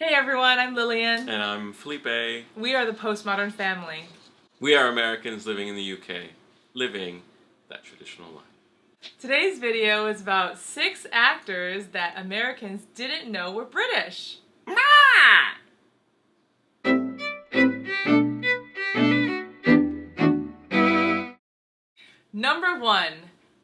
Hey everyone, I'm Lillian. And I'm Felipe. We are the Postmodern family. We are Americans living in the UK, living that traditional life. Today's video is about 6 actors that Americans didn't know were British. Number 1,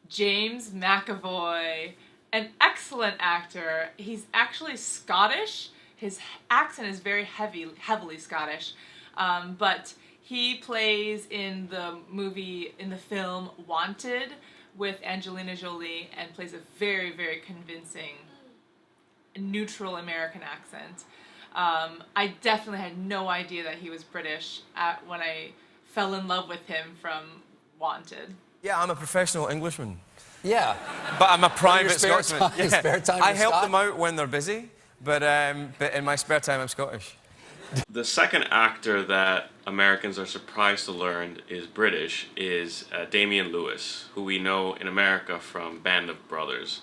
James McAvoy. An excellent actor. He's actually Scottish. His accent is very heavily Scottish, but he plays in the film Wanted with Angelina Jolie and plays a very, very convincing neutral American accent. I definitely had no idea that he was British when I fell in love with him from Wanted. Yeah, I'm a professional Englishman. Yeah. But I'm a private Scotsman. Spare time I help them out when they're busy, but in my spare time I'm Scottish. The second actor that Americans are surprised to learn is British is Damian Lewis, who we know in America from Band of Brothers,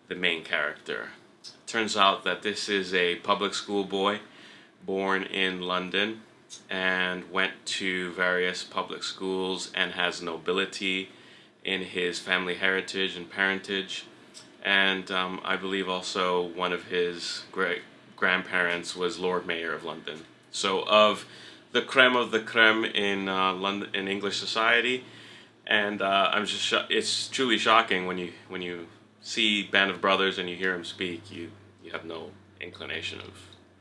the main character. Turns out that this is a public school boy born in London and went to various public schools and has nobility in his family heritage and parentage. And I believe also one of his great-grandparents was Lord Mayor of London. So of the creme in London, in English society, and I'm just it's truly shocking when you see Band of Brothers and you hear him speak, you have no inclination of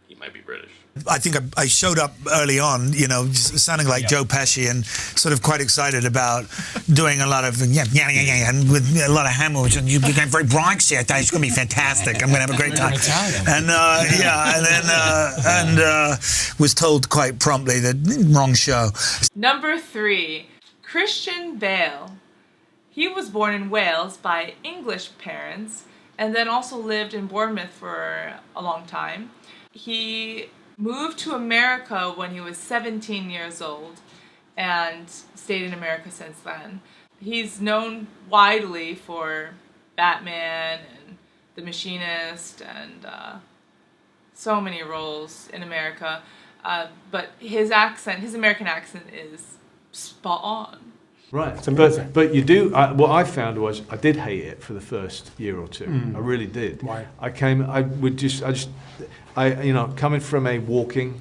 he might be British. I think I showed up early on, you know, sounding like Joe Pesci and sort of quite excited about doing a lot of and with a lot of hand moves. And you became very Bronx here. It's going to be fantastic. I'm going to have a great time. And was told quite promptly that wrong show. Number 3, Christian Bale. He was born in Wales by English parents and then also lived in Bournemouth for a long time. He moved to America when he was 17 years old and stayed in America since then. He's known widely for Batman and The Machinist and so many roles in America. But his American accent is spot on. Right, but you do. What I found was I did hate it for the first year or two. I really did. Why? You know, coming from a walking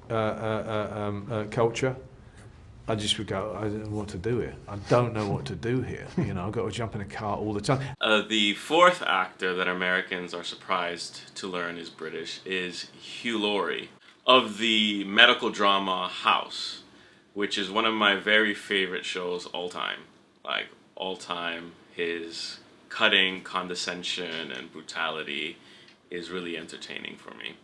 culture, I just would go, I don't know what to do here. I don't know what to do here. You know, I've got to jump in a car all the time. The fourth actor that Americans are surprised to learn is British is Hugh Laurie of the medical drama House, which is one of my very favorite shows all time. Like, all time, his cutting condescension and brutality is really entertaining for me.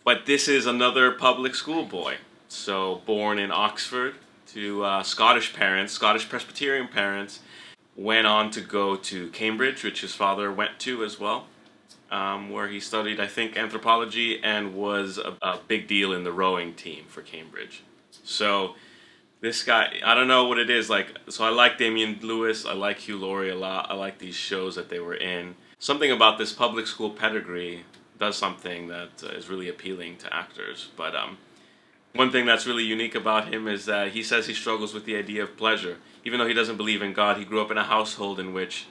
But this is another public school boy. So, born in Oxford to Scottish parents, Scottish Presbyterian parents, went on to go to Cambridge, which his father went to as well, where he studied, I think, anthropology and was a big deal in the rowing team for Cambridge. So, this guy, I don't know what it is, so I like Damian Lewis, I like Hugh Laurie a lot, I like these shows that they were in. Something about this public school pedigree does something that is really appealing to actors. But one thing that's really unique about him is that he says he struggles with the idea of pleasure. Even though he doesn't believe in God, he grew up in a household in which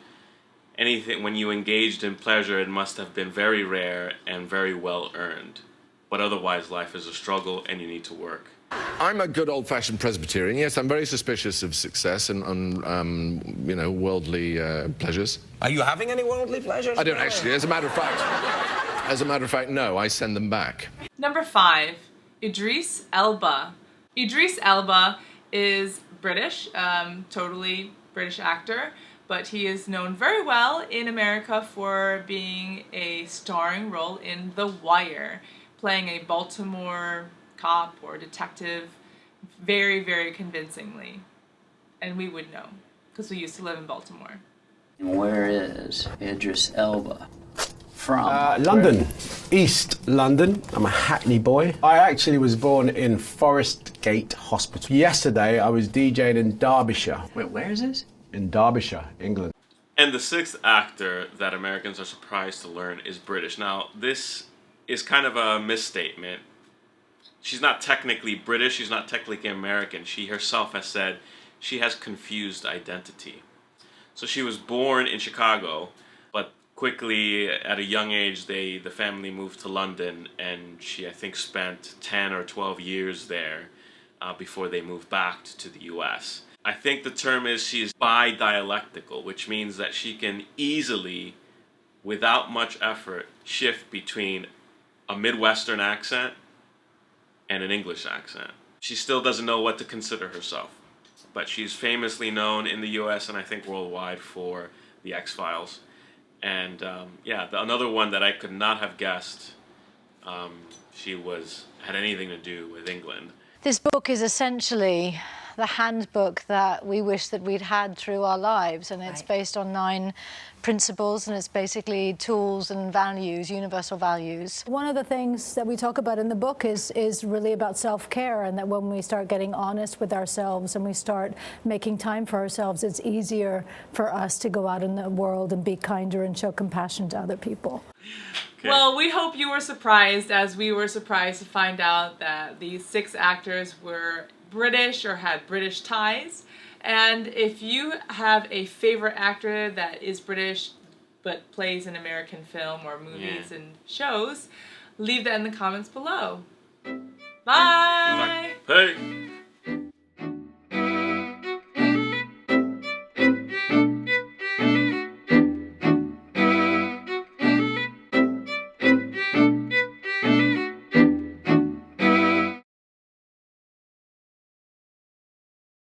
when you engaged in pleasure, it must have been very rare and very well earned. But otherwise, life is a struggle and you need to work. I'm a good old-fashioned Presbyterian. Yes, I'm very suspicious of success and you know, worldly pleasures. Are you having any worldly pleasures? I don't actually. As a matter of fact, no. I send them back. Number 5, Idris Elba. Idris Elba is British, totally British actor, but he is known very well in America for being a starring role in The Wire, playing a Baltimore cop or detective very, very convincingly. And we would know, because we used to live in Baltimore. Where is Idris Elba from? London. East London. I'm a Hackney boy. I actually was born in Forest Gate Hospital. Yesterday, I was DJing in Derbyshire. Wait, where is this? In Derbyshire, England. And the sixth actor that Americans are surprised to learn is British. Now, this is kind of a misstatement. She's not technically British, she's not technically American. She herself has said she has confused identity. So she was born in Chicago, but quickly at a young age the family moved to London, and she, I think, spent 10 or 12 years there before they moved back to the US. I think the term is she's bi-dialectical, which means that she can easily, without much effort, shift between a Midwestern accent and an English accent. She still doesn't know what to consider herself, but she's famously known in the US and I think worldwide for The X-Files. And another one that I could not have guessed she had anything to do with England. This book is essentially the handbook that we wish that we'd had through our lives, and it's based on 9 principles, and it's basically tools and values, universal values. One of the things that we talk about in the book is really about self-care, and that when we start getting honest with ourselves and we start making time for ourselves, it's easier for us to go out in the world and be kinder and show compassion to other people. Okay. Well, we hope you were surprised, as we were surprised to find out that these 6 actors were British or had British ties. And if you have a favorite actor that is British but plays in American film or movies and shows, leave that in the comments below. Bye! Hey!